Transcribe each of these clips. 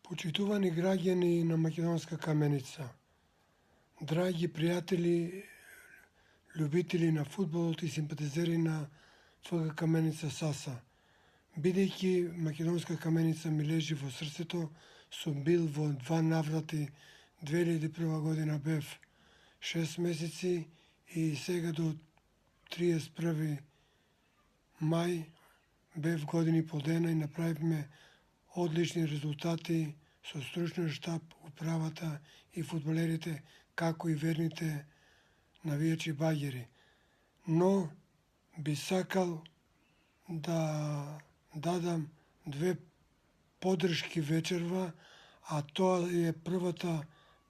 Почитувани граѓани на Македонска Каменица, драги пријатели, љубители на фудбалот и симпатизери на ФК Каменица Саса. Бидејќи Македонска Каменица ми лежи во срцето, сум бил во 2 наврати. 2001 година бев 6 месеци и сега до 31 мај бев години и пол дена и направивме одлични резултати со стручниот штаб, управата и фудбалерите, како и верните навијачи багери. Но би сакал да дадам 2 поддршки вечерва, а тоа е првата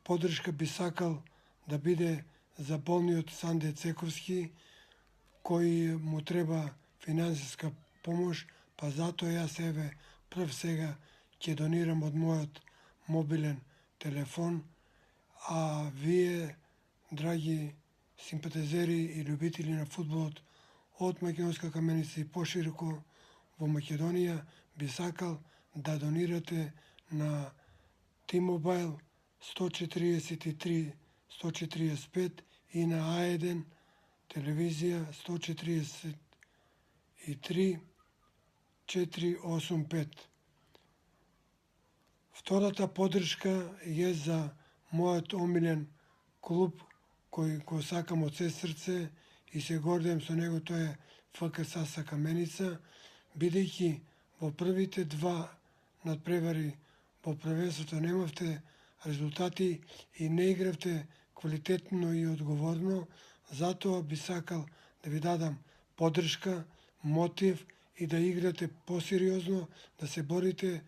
поддршка би сакал да биде за болниот Санде Цековски, кој му треба финансиска помош, па затоа јас прв сега ќе донирам од мојот мобилен телефон, а вие, драги симпатизери и љубители на фудбалот од Македонска Каменица и пошироко во Македонија, би сакал да донирате на T-Mobile 143 145 и на А1 телевизија 143 485. Втората поддршка е за мојот омилен клуб кој го сакам од се срце и се гордеам со него, тоа е ФК Саса Каменица, бидејќи во првите 2 надпревари во првенството немавте резултати и не игравте квалитетно и одговорно, затоа би сакал да ви дадам поддршка, мотив и да играте посериозно, да се борите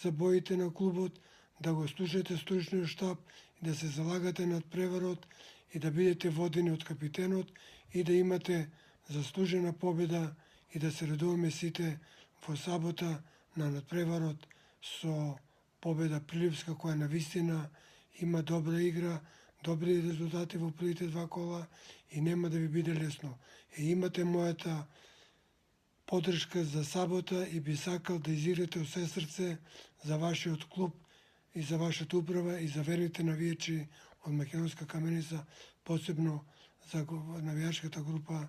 за боите на клубот, да го слушате стручниот штаб и да се залагате над преварот и да бидете водени од капитенот и да имате заслужена победа и да се радуваме сите во сабота на надпреварот со победа Приливска, која навистина има добра игра, добри резултати во првите 2 кола и нема да ви биде лесно. Имате мојата поддршка за сабота и би сакал да изиграте од се срце за вашиот клуб и за вашата управа и за верните навијачи од Македонска Каменица, посебно за навијачката група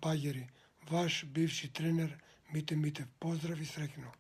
Багери. Ваш бивши тренер Мите Митев. Поздрав и среќно!